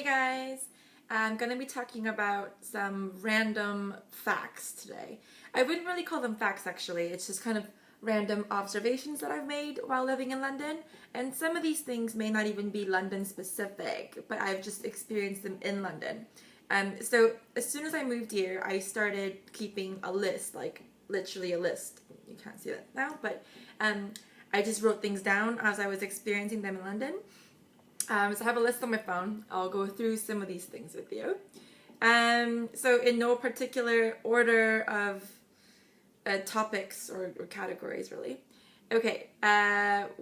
guys, I'm going to be talking about some random facts today. I wouldn't really call them facts actually, it's just kind of random observations that I've made while living in London, and some of these things may not even be London specific, but I've just experienced them in London. So as soon as I moved here, I started keeping a list, like literally a list. You can't see that now, but I just wrote things down as I was experiencing them in London. So I have a list on my phone. I'll go through some of these things with you. So in no particular order of topics or categories, really. Okay,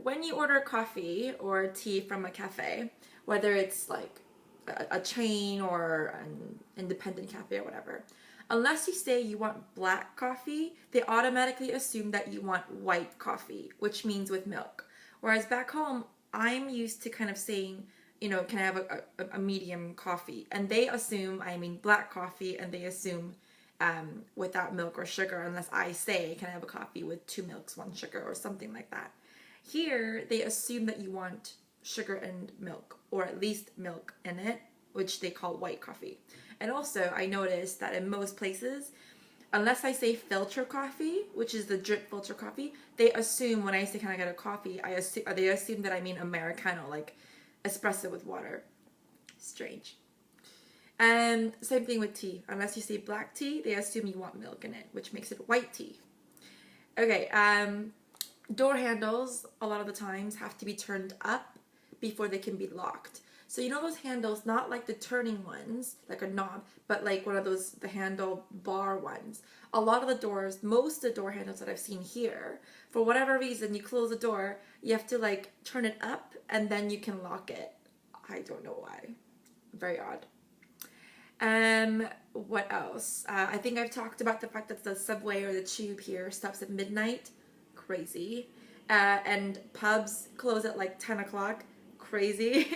when you order coffee or tea from a cafe, whether it's like a chain or an independent cafe or whatever, unless you say you want black coffee, they automatically assume that you want white coffee, which means with milk. Whereas back home, I'm used to kind of saying, you know, can I have a medium coffee? And they assume I mean black coffee, and they assume without milk or sugar, unless I say, can I have a coffee with 2 milks, 1 sugar, or something like that. Here, they assume that you want sugar and milk, or at least milk in it, which they call white coffee. And also, I noticed that in most places, unless I say filter coffee, which is the drip filter coffee, they assume when I say, can I get a coffee, they assume that I mean Americano, like espresso with water. Strange. And same thing with tea. Unless you say black tea, they assume you want milk in it, which makes it white tea. Okay, door handles, a lot of the times, have to be turned up before they can be locked. So you know those handles, not like the turning ones, like a knob, but like one of those, the handle bar ones. A lot of the doors, most of the door handles that I've seen here, for whatever reason, you close the door, you have to like turn it up and then you can lock it. I don't know why. Very odd. What else? I think I've talked about the fact that the subway or the tube here stops at midnight. Crazy. And pubs close at like 10 o'clock. Crazy.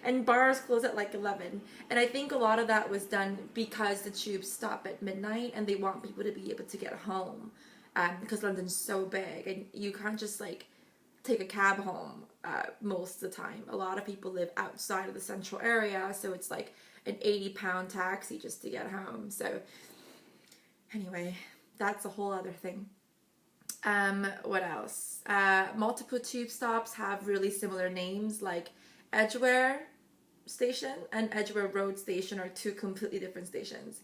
And bars close at like 11. And I think a lot of that was done because the tubes stop at midnight and they want people to be able to get home, because London's so big and you can't just like take a cab home most of the time. A lot of people live outside of the central area, so it's like an £80 taxi just to get home. So anyway, that's a whole other thing. What else? Multiple tube stops have really similar names, like Edgware Station and Edgware Road Station are 2 completely different stations.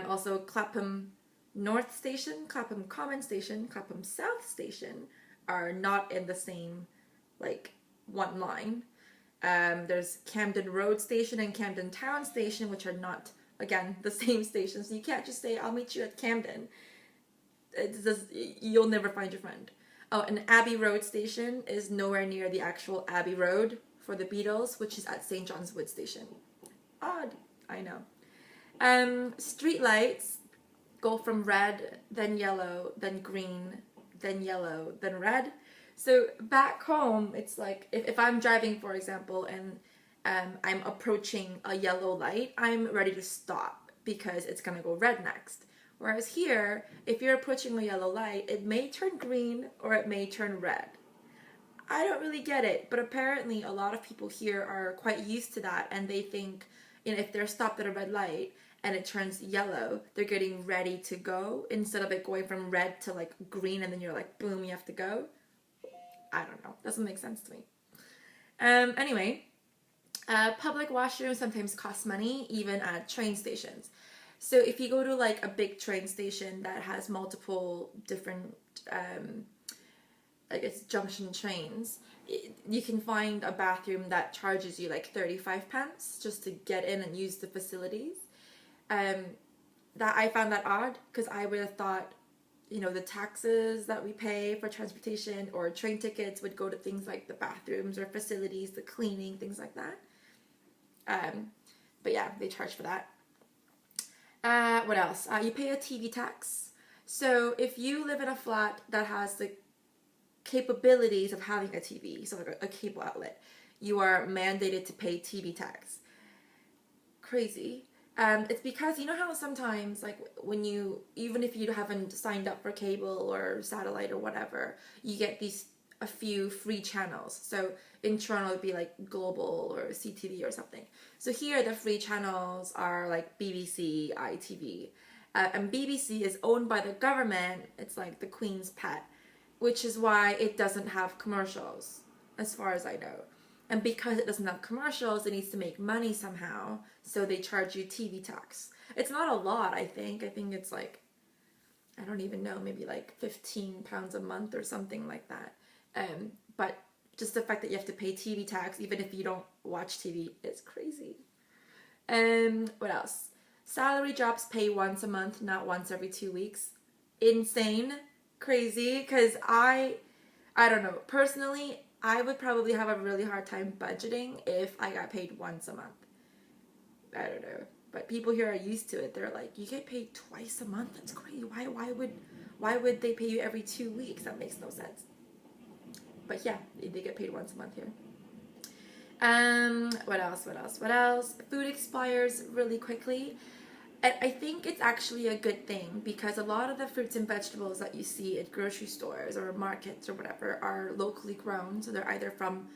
Also Clapham North Station, Clapham Common Station, Clapham South Station are not in the same, like, one line. There's Camden Road Station and Camden Town Station, which are not, again, the same stations. So you can't just say, I'll meet you at Camden. You'll never find your friend. Oh, and Abbey Road Station is nowhere near the actual Abbey Road for the Beatles, which is at St. John's Wood Station. Odd, I know. Street lights go from red, then yellow, then green, then yellow, then red. So back home, it's like, if I'm driving, for example, and I'm approaching a yellow light, I'm ready to stop because it's going to go red next. Whereas here, if you're approaching a yellow light, it may turn green or it may turn red. I don't really get it, but apparently a lot of people here are quite used to that, and they think, you know, if they're stopped at a red light and it turns yellow, they're getting ready to go, instead of it going from red to like green and then you're like, boom, you have to go. I don't know. Doesn't make sense to me. Anyway, public washrooms sometimes cost money, even at train stations. So if you go to like a big train station that has multiple different, I guess, junction trains, you can find a bathroom that charges you like 35 pence just to get in and use the facilities. That I found that odd, because I would have thought, you know, the taxes that we pay for transportation or train tickets would go to things like the bathrooms or facilities, the cleaning, things like that. But yeah, they charge for that. What else? You pay a TV tax. So if you live in a flat that has the capabilities of having a TV, so like a cable outlet, you are mandated to pay TV tax. Crazy. It's because, you know how sometimes, like, when you, even if you haven't signed up for cable or satellite or whatever, you get these a few free channels. So in Toronto it'd be like Global or CTV or something. So here the free channels are like BBC, ITV. And BBC is owned by the government. It's like the Queen's pet, which is why it doesn't have commercials, as far as I know. And because it doesn't have commercials, it needs to make money somehow, so they charge you TV tax. It's not a lot, I think. I think it's like, I don't even know, maybe like £15 a month or something like that. But just the fact that you have to pay TV tax, even if you don't watch TV, is crazy. What else? Salary jobs pay once a month, not once every 2 weeks. Insane. Crazy. Because I don't know. Personally, I would probably have a really hard time budgeting if I got paid once a month. I don't know. But people here are used to it. They're like, you get paid twice a month? That's crazy. Why would they pay you every 2 weeks? That makes no sense. But yeah, they get paid once a month here. What else? Food expires really quickly. And I think it's actually a good thing because a lot of the fruits and vegetables that you see at grocery stores or markets or whatever are locally grown. So they're either from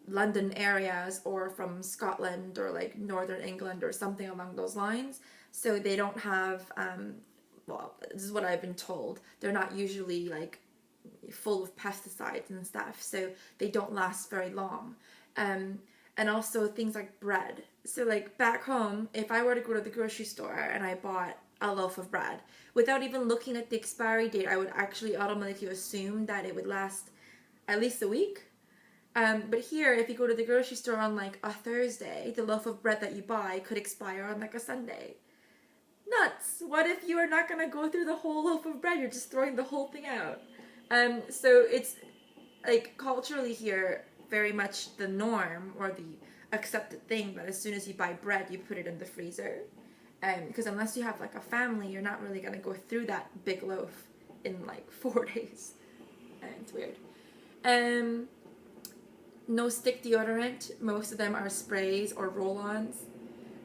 London areas or from Scotland or like Northern England or something along those lines. So they don't have, well, this is what I've been told, they're not usually like full of pesticides and stuff. So they don't last very long. And also things like bread. So like back home, if I were to go to the grocery store and I bought a loaf of bread, without even looking at the expiry date, I would actually automatically assume that it would last at least a week. But here, if you go to the grocery store on like a Thursday, the loaf of bread that you buy could expire on like a Sunday. Nuts! What if you are not going to go through the whole loaf of bread? You're just throwing the whole thing out. So it's like culturally here, very much the norm or the accepted thing that as soon as you buy bread, you put it in the freezer. Because unless you have like a family, you're not really going to go through that big loaf in like 4 days. It's weird. No stick deodorant. Most of them are sprays or roll-ons.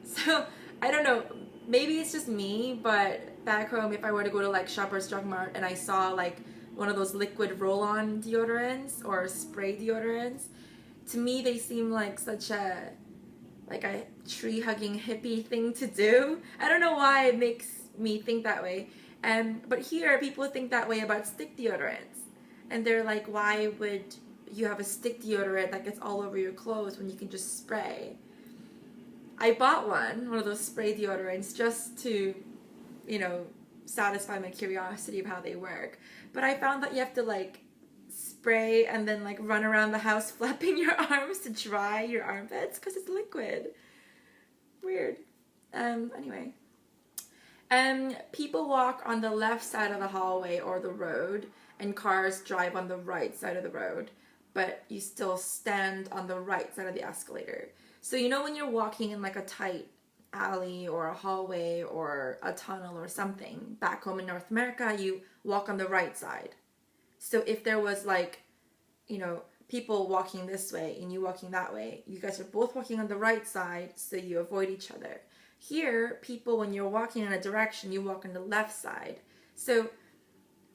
So, I don't know. Maybe it's just me, but back home, if I were to go to like Shoppers Drug Mart and I saw like one of those liquid roll-on deodorants or spray deodorants, to me they seem like such a tree-hugging hippie thing to do. I don't know why it makes me think that way. But here people think that way about stick deodorants. And they're like, why would you have a stick deodorant that gets all over your clothes when you can just spray? I bought one of those spray deodorants just to, satisfy my curiosity of how they work. But I found that you have to like spray and then like run around the house flapping your arms to dry your armpits because it's liquid. Weird. Anyway. People walk on the left side of the hallway or the road and cars drive on the right side of the road, but you still stand on the right side of the escalator. So when you're walking in like a tight alley or a hallway or a tunnel or something, back home in North America, you walk on the right side. So if there was like, people walking this way and you walking that way, you guys are both walking on the right side, so you avoid each other. Here, people, when you're walking in a direction, you walk on the left side. So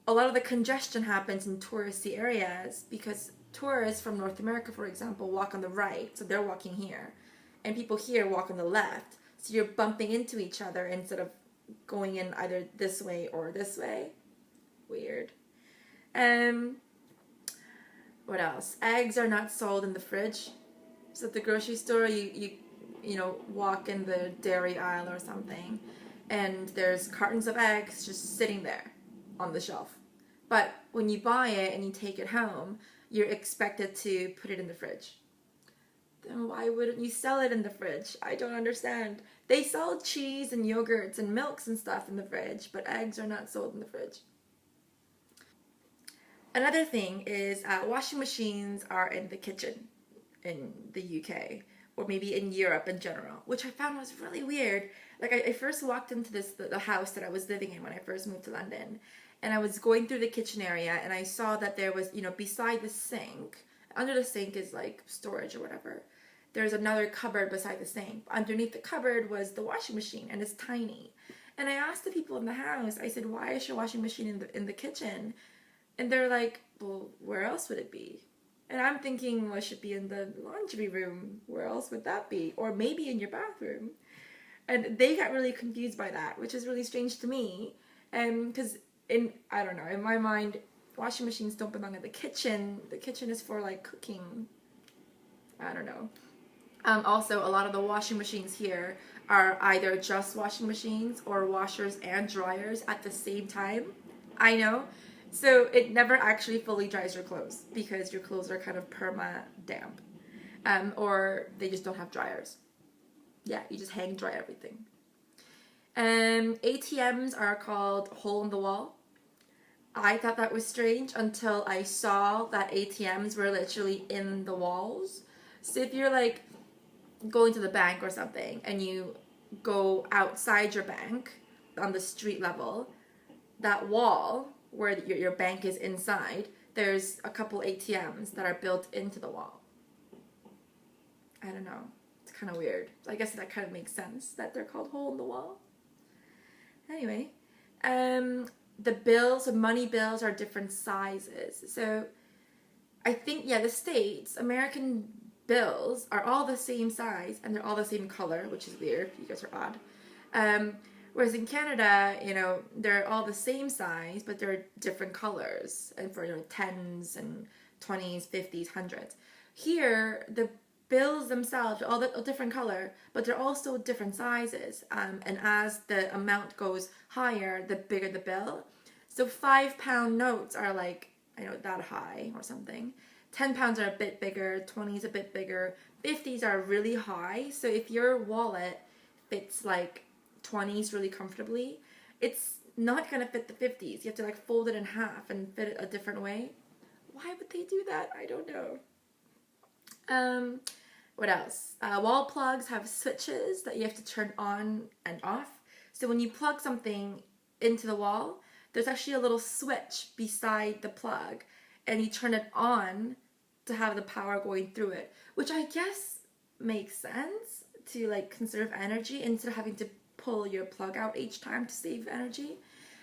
a lot of the congestion happens in touristy areas because tourists from North America, for example, walk on the right, so they're walking here. And people here walk on the left. So you're bumping into each other instead of going in either this way or this way. Weird. What else? Eggs are not sold in the fridge. So at the grocery store, you walk in the dairy aisle or something, and there's cartons of eggs just sitting there on the shelf. But when you buy it and you take it home, you're expected to put it in the fridge. Then why wouldn't you sell it in the fridge? I don't understand. They sell cheese and yogurts and milks and stuff in the fridge, but eggs are not sold in the fridge. Another thing is washing machines are in the kitchen in the UK, or maybe in Europe in general, which I found was really weird. Like I first walked into the house that I was living in when I first moved to London, and I was going through the kitchen area and I saw that there was, beside the sink, under the sink is like storage or whatever, there's another cupboard beside the sink. Underneath the cupboard was the washing machine, and it's tiny. And I asked the people in the house, I said, why is your washing machine in the kitchen? And they're like, well, where else would it be? And I'm thinking, well, it should be in the laundry room. Where else would that be? Or maybe in your bathroom. And they got really confused by that, which is really strange to me. Because I don't know, in my mind, washing machines don't belong in the kitchen. The kitchen is for like cooking. I don't know. Also, a lot of the washing machines here are either just washing machines or washers and dryers at the same time. I know. So it never actually fully dries your clothes because your clothes are kind of perma damp. Or they just don't have dryers. Yeah, you just hang dry everything. ATMs are called hole in the wall. I thought that was strange until I saw that ATMs were literally in the walls. So if you're like going to the bank or something and you go outside your bank on the street level, that wall where your bank is inside, there's a couple ATMs that are built into the wall. I don't know. It's kind of weird. I guess that kind of makes sense that they're called hole in the wall. Anyway, the bills, the money bills are different sizes. So I think, yeah, the States, American bills are all the same size and they're all the same color, which is weird. You guys are odd. Whereas in Canada, you know, they're all the same size, but they're different colors. And for, you know, 10s and 20s, 50s, 100s. Here, the bills themselves are all a different color, but they're also different sizes. And as the amount goes higher, the bigger the bill. So £5 notes are like, I know, that high or something. £10 are a bit bigger, 20s a bit bigger, 50s are really high. So if your wallet fits like 20s really comfortably, it's not gonna fit the 50s. You have to like fold it in half and fit it a different way. Why would they do that? I don't know. What else? Wall plugs have switches that you have to turn on and off. So when you plug something into the wall, there's actually a little switch beside the plug, and you turn it on to have the power going through it, which I guess makes sense to like conserve energy instead of having to pull your plug out each time to save energy.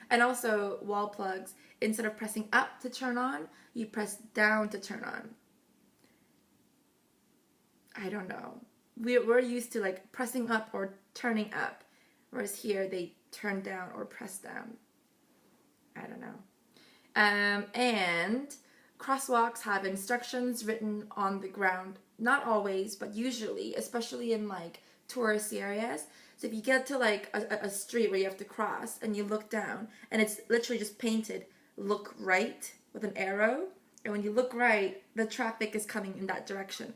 And also wall plugs, instead of pressing up to turn on, you press down to turn on. I don't know. We're used to like pressing up or turning up, whereas here they turn down or press down. I don't know. And crosswalks have instructions written on the ground. Not always, but usually, especially in like tourist areas. So if you get to like a street where you have to cross and you look down and it's literally just painted, look right with an arrow. And when you look right, the traffic is coming in that direction.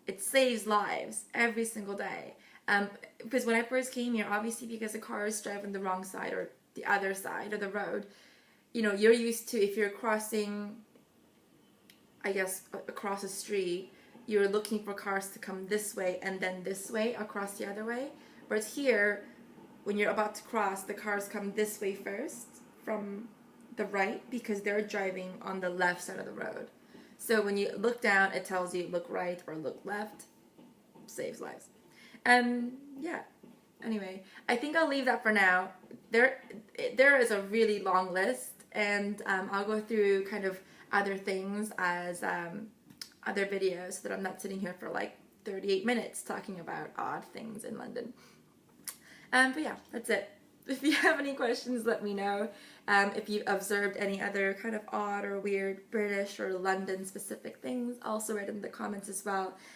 It saves lives every single day. Because when I first came here, obviously because the car is driving the wrong side or the other side of the road, you know, you're used to, if you're crossing, I guess, across a street, you're looking for cars to come this way and then this way across the other way. Whereas here, when you're about to cross, the cars come this way first from the right because they're driving on the left side of the road. So when you look down, it tells you look right or look left. Saves lives. Yeah. Anyway, I think I'll leave that for now. There is a really long list, and I'll go through kind of other things as other videos so that I'm not sitting here for like 38 minutes talking about odd things in London. But yeah, that's it. If you have any questions, let me know. If you've observed any other kind of odd or weird British or London specific things, also write in the comments as well.